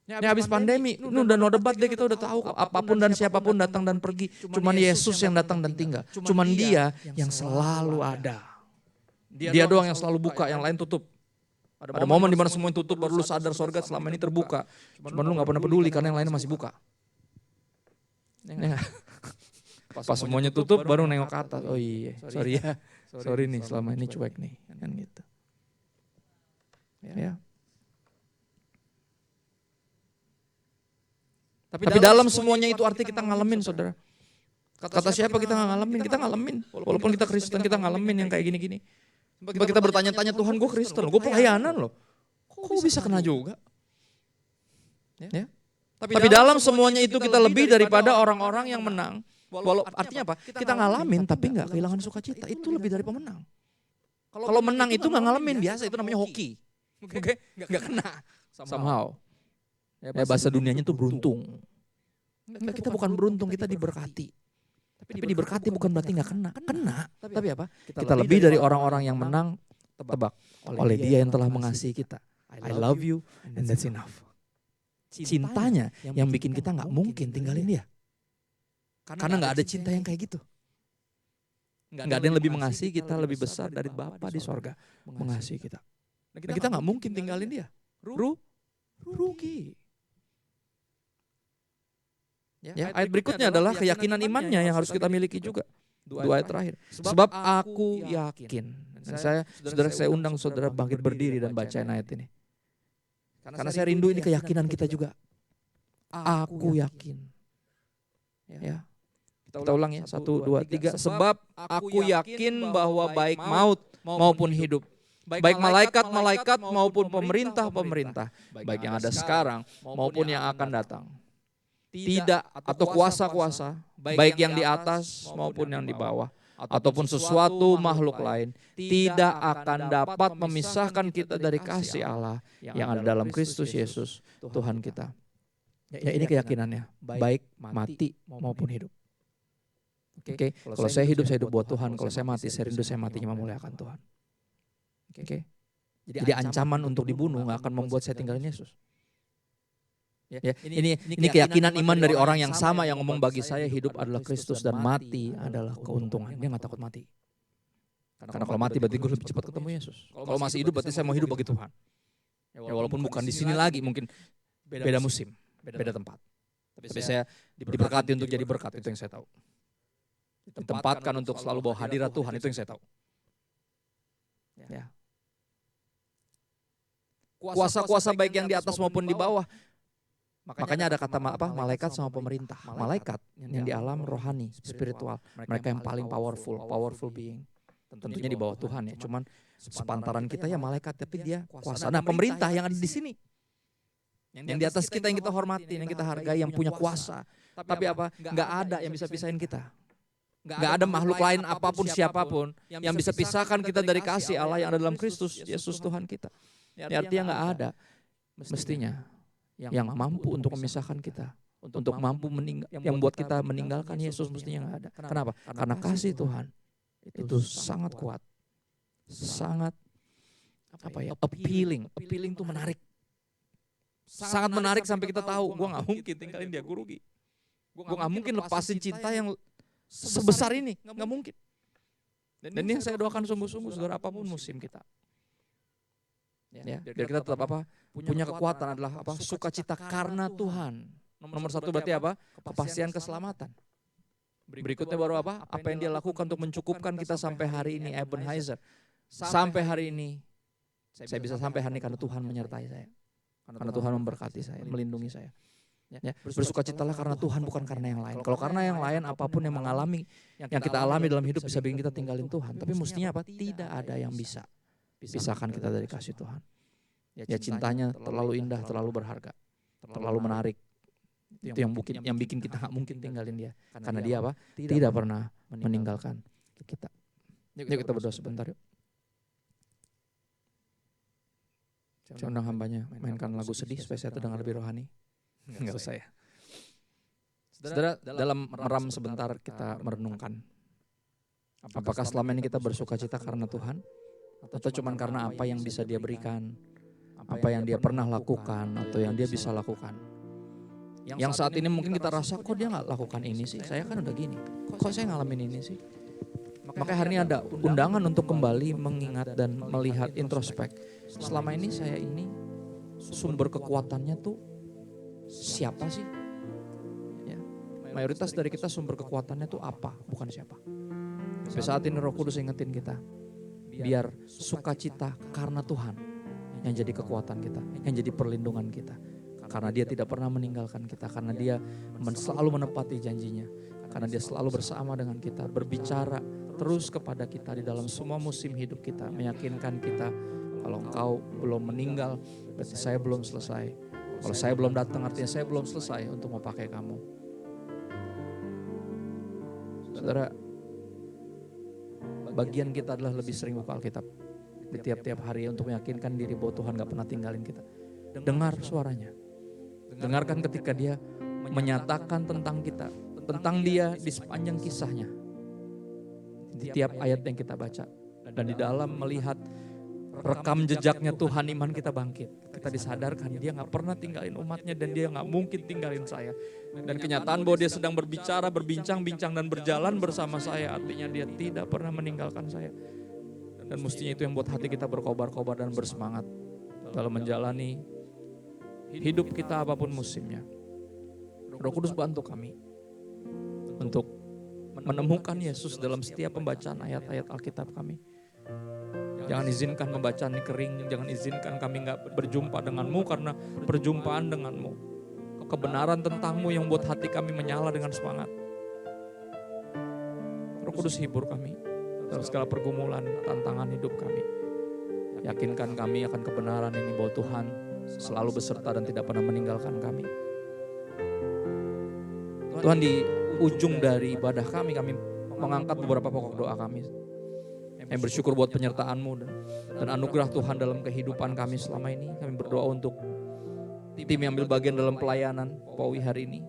[SPEAKER 3] Ya habis pandemi, ini udah no debat deh kita udah tahu apapun dan siapapun datang dan pergi. Cuman Yesus yang datang dan tinggal. Cuman dia yang selalu ada. Dia doang yang selalu buka, yang lain tutup. Ada momen di mana semua yang tutup baru lu sadar sorga selama ini terbuka. Cuman lu gak pernah peduli karena yang lainnya masih buka. Ya. Pas semuanya tutup baru nengok ke atas. Oh iya, sorry nih selama ini cuek nih. Kan gitu. Ya. Tapi dalam semuanya itu arti kita ngalamin saudara. Kata siapa kita gak ngalamin? Kita ngalamin. Walaupun kita Kristen kita ngalamin yang kayak gini-gini. Sampai kita bertanya-tanya Tuhan gue Kristen loh, gue pelayanan loh. Kok bisa kena juga? Ya. Tapi dalam semuanya itu kita lebih daripada orang-orang yang menang. Walau artinya apa? Kita ngalamin tapi gak kehilangan sukacita. Itu lebih dari pemenang. Kalau menang itu gak ngalamin biasa itu namanya hoki. Oke? Gak kena. Somehow. Ya bahasa dunianya tuh beruntung. Kita bukan beruntung, kita diberkati. Tapi diberkati bukan berarti gak kena. Kena. Tapi apa? Kita lebih dari orang-orang yang menang tebak oleh dia yang telah mengasihi kita. I love you and that's enough. Cintanya yang bikin kita gak mungkin tinggalin dia. Karena gak ada cinta yang kayak gitu. Nggak ada yang lebih mengasihi kita lebih besar dari Bapa di sorga mengasihi kita. Dan kita nggak mungkin tinggalin dia. Rugi. Ya, ayat berikutnya adalah keyakinan imannya yang harus kita miliki juga. 2 ayat terakhir. Sebab aku yakin. Dan saya undang saudara bangkit berdiri dan bacain ayat ini. Karena saya rindu ini keyakinan kita juga. Aku yakin. Ya. Kita ulang ya, 1, 2, 3. Sebab aku yakin bahwa baik maut maupun hidup, baik malaikat-malaikat maupun pemerintah-pemerintah, baik yang ada sekarang maupun yang akan datang, tidak atau kuasa-kuasa, baik yang di atas maupun yang di bawah, ataupun sesuatu makhluk lain, tidak akan dapat memisahkan kita dari kasih Allah yang ada dalam Kristus Yesus Tuhan kita. Ya, ini keyakinannya, baik mati maupun hidup. Oke, kalau saya hidup buat Tuhan. Kalau saya mati, saya rindu saya matinya memuliakan Tuhan. Oke. Jadi ancaman untuk dibunuh nggak akan membuat saya tinggalin Yesus. Ya, ini keyakinan iman dari orang yang sama yang ngomong bagi saya hidup adalah Kristus dan mati adalah keuntungan. Dia nggak takut mati. Karena kalau mati berarti gue lebih cepat ketemu Yesus. Kalau masih hidup berarti saya mau hidup bagi Tuhan. Ya walaupun bukan di sini lagi, mungkin beda musim, beda tempat. Tapi saya diberkati untuk jadi berkat, itu yang saya tahu. Ditempatkan untuk selalu bawa hadirat Tuhan, itu yang saya tahu. Ya. Kuasa-kuasa baik yang di atas maupun di bawah. Makanya ada kata malaikat sama pemerintah. Malaikat yang di alam rohani, spiritual. Mereka yang paling powerful being. Tentunya di bawah Tuhan ya. Cuman sepantaran kita ya malaikat, tapi dia kuasa. Nah, pemerintah yang ada di sini, yang di atas kita, yang kita hormati, yang kita hargai, yang punya kuasa. Tapi nggak ada yang bisa pisahin kita. Nggak ada makhluk lain apapun siapapun yang bisa pisahkan kita dari kasih Allah yang ada dalam Kristus Yesus Tuhan kita. Ya, artinya nggak ada mestinya yang mampu untuk memisahkan kita, untuk mampu yang buat kita meninggalkan Yesus, mestinya nggak ada. Kenapa? Karena kasih Tuhan itu sangat kuat, sangat appealing tuh menarik, sangat menarik sampai kita tahu gue nggak mungkin tinggalin dia, gue rugi, gue nggak mungkin lepasin cinta yang sebesar ini, nggak mungkin. Dan ini yang saya doakan sungguh-sungguh, saudara, apapun musim kita. Ya, biar kita tetap punya kekuatan adalah sukacita karena Tuhan. Nomor 1 berarti kepastian keselamatan. Berikutnya baru apa yang dia lakukan untuk mencukupkan kita sampai hari ini. Ebenezer, sampai hari ini saya bisa sampai hari ini karena Tuhan menyertai saya, karena Tuhan memberkati saya, melindungi saya. Ya, bersukacitalah karena Tuhan, bukan karena yang lain. Kalau karena yang lain, apapun yang kita alami dalam hidup bisa bikin kita tinggalin Tuhan. Tapi mestinya Tidak ada yang bisa pisahkan kita dari kasih Tuhan. Ya, cintanya terlalu indah, terlalu berharga, terlalu menarik. Itu yang bikin kita nggak mungkin tinggalin dia. Karena dia tidak pernah meninggalkan kita. Yuk kita berdoa sebentar yuk. Saya undang hambanya mainkan lagu sedih supaya saya terdengar lebih rohani. Enggak usah ya. Saudara, dalam meram sebentar kita merenungkan. Apakah selama ini kita bersukacita karena Tuhan? Atau cuma karena apa yang bisa dia berikan? Apa yang dia pernah lakukan atau yang dia bisa lakukan? Yang saat ini mungkin kita rasa, kok dia gak lakukan ini sih? Saya kan udah gini. Kok saya ngalamin ini sih? Makanya hari ini ada undangan untuk kembali mengingat dan melihat introspek. Selama ini saya ini sumber kekuatannya tuh siapa sih? Ya. Mayoritas dari kita sumber kekuatannya tuh apa, bukan siapa. Sampai saat ini Roh Kudus ingetin kita, biar sukacita karena Tuhan yang jadi kekuatan kita, yang jadi perlindungan kita. Karena dia tidak pernah meninggalkan kita, karena dia selalu menepati janjinya, karena dia selalu bersama dengan kita, berbicara terus kepada kita di dalam semua musim hidup kita, meyakinkan kita, kalau engkau belum meninggal, berarti saya belum selesai. Kalau saya belum datang, artinya saya belum selesai untuk memakai kamu. Saudara, bagian kita adalah lebih sering buka Alkitab di tiap-tiap hari untuk meyakinkan diri bahwa Tuhan gak pernah tinggalin kita. Dengar suaranya. Dengarkan ketika dia menyatakan tentang kita, tentang dia di sepanjang kisahnya. Di tiap ayat yang kita baca. Dan di dalam melihat rekam jejaknya Tuhan, iman kita bangkit. Kita disadarkan dia gak pernah tinggalin umatnya dan dia gak mungkin tinggalin saya. Dan kenyataan bahwa dia sedang berbicara, berbincang-bincang dan berjalan bersama saya, artinya dia tidak pernah meninggalkan saya. Dan mestinya itu yang buat hati kita berkobar-kobar dan bersemangat dalam menjalani hidup kita apapun musimnya. Roh Kudus bantu kami untuk menemukan Yesus dalam setiap pembacaan ayat-ayat Alkitab kami. Jangan izinkan pembacaan ini kering, jangan izinkan kami gak berjumpa denganmu, karena perjumpaan denganmu, kebenaran tentangmu yang buat hati kami menyala dengan semangat. Roh Kudus hibur kami dalam segala pergumulan, tantangan hidup kami. Yakinkan kami akan kebenaran ini bahwa Tuhan selalu beserta dan tidak pernah meninggalkan kami. Tuhan, di ujung dari ibadah kami mengangkat beberapa pokok doa kami. Yang bersyukur buat penyertaan-Mu dan anugerah Tuhan dalam kehidupan kami selama ini. Kami berdoa untuk tim yang ambil bagian dalam pelayanan POWI hari ini.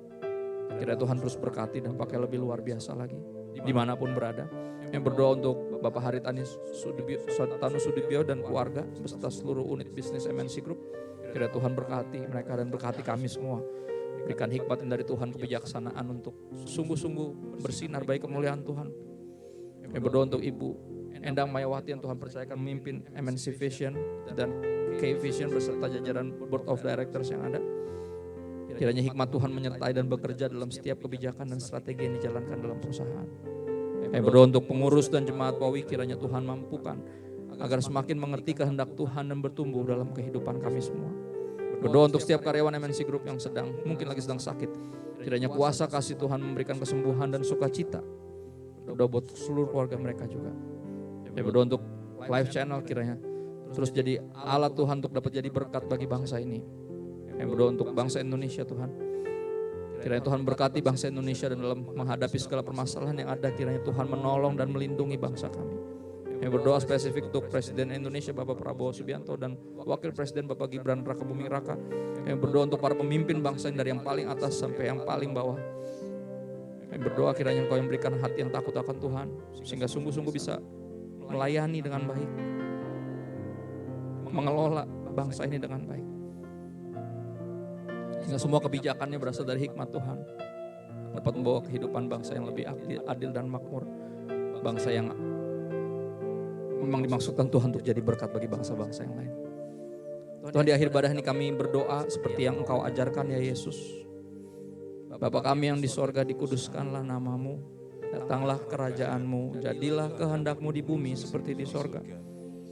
[SPEAKER 3] Kiranya Tuhan terus berkati dan pakai lebih luar biasa lagi dimanapun berada. Yang berdoa untuk Bapak Haritanu Sudibyo dan keluarga beserta seluruh unit bisnis MNC Group. Kiranya Tuhan berkati mereka dan berkati kami semua. Berikan hikmat dari Tuhan, kebijaksanaan untuk sungguh-sungguh bersinar bagi kemuliaan Tuhan. Yang berdoa untuk Ibu Endang Mayawati yang Tuhan percayakan memimpin MNC Vision dan K-Vision beserta jajaran Board of Directors yang ada. Kiranya hikmat Tuhan menyertai dan bekerja dalam setiap kebijakan dan strategi yang dijalankan dalam perusahaan. Yang berdoa untuk pengurus dan jemaat POWI, kiranya Tuhan mampukan agar semakin mengerti kehendak Tuhan dan bertumbuh dalam kehidupan kami semua. Berdoa untuk setiap karyawan MNC Group yang mungkin lagi sedang sakit. Kiranya kuasa kasih Tuhan memberikan kesembuhan dan sukacita. Berdoa buat seluruh keluarga mereka juga. Ya, berdoa untuk Live Channel, kiranya terus jadi alat Tuhan untuk dapat jadi berkat bagi bangsa ini. Yang berdoa untuk bangsa Indonesia, Tuhan. Kiranya Tuhan berkati bangsa Indonesia dan dalam menghadapi segala permasalahan yang ada, kiranya Tuhan menolong dan melindungi bangsa kami. Yang berdoa spesifik untuk Presiden Indonesia Bapak Prabowo Subianto dan Wakil Presiden Bapak Gibran Rakabuming Raka. Yang berdoa untuk para pemimpin bangsa dari yang paling atas sampai yang paling bawah. Yang berdoa kiranya Engkau yang berikan hati yang takut akan Tuhan, sehingga sungguh-sungguh bisa melayani dengan baik, mengelola bangsa ini dengan baik, sehingga semua kebijakannya berasal dari hikmat Tuhan, dapat membawa kehidupan bangsa yang lebih adil dan makmur, bangsa yang memang dimaksudkan Tuhan untuk jadi berkat bagi bangsa-bangsa yang lain. Tuhan, di akhir ibadah ini kami berdoa seperti yang Engkau ajarkan ya Yesus. Bapa kami yang di sorga, dikuduskanlah namamu. Datanglah kerajaan-Mu, jadilah kehendak-Mu di bumi seperti di sorga.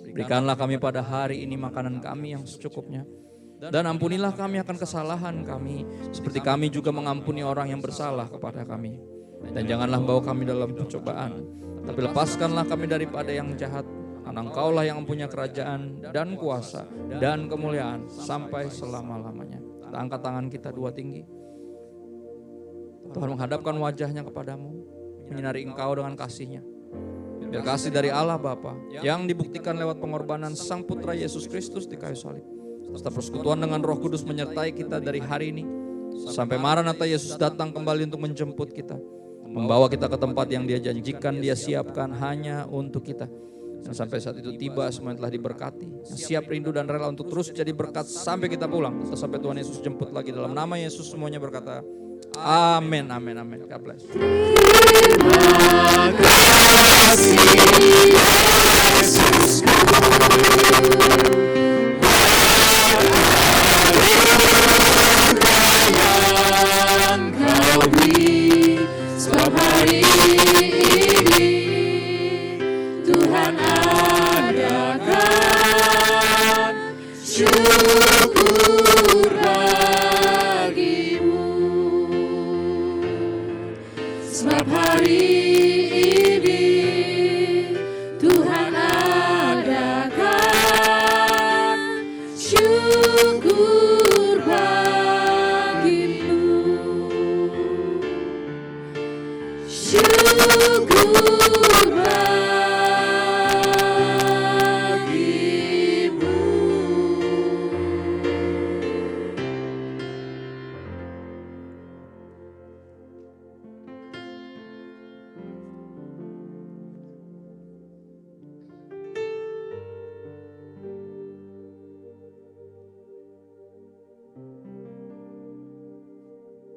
[SPEAKER 3] Berikanlah kami pada hari ini makanan kami yang secukupnya. Dan ampunilah kami akan kesalahan kami, seperti kami juga mengampuni orang yang bersalah kepada kami. Dan janganlah bawa kami dalam pencobaan, tapi lepaskanlah kami daripada yang jahat. Karena Engkaulah yang mempunyai kerajaan dan kuasa dan kemuliaan sampai selama-lamanya. Kita angkat tangan kita dua tinggi. Tuhan menghadapkan wajahnya kepadamu, menyinari engkau dengan kasih-Nya. Biar kasih dari Allah Bapa yang dibuktikan lewat pengorbanan Sang Putra Yesus Kristus di kayu salib, serta persekutuan dengan Roh Kudus menyertai kita dari hari ini sampai Maranatha Yesus datang kembali untuk menjemput kita, membawa kita ke tempat yang Dia janjikan, Dia siapkan hanya untuk kita. Dan sampai saat itu tiba, semua telah diberkati, yang siap rindu dan rela untuk terus jadi berkat sampai kita pulang, atau sampai Tuhan Yesus jemput lagi. Dalam nama Yesus semuanya berkata amin, amin, amin. God bless.
[SPEAKER 2] Terima kasih Yesus. Yang Kau beri setiap hari ini, Tuhan adakan syukur.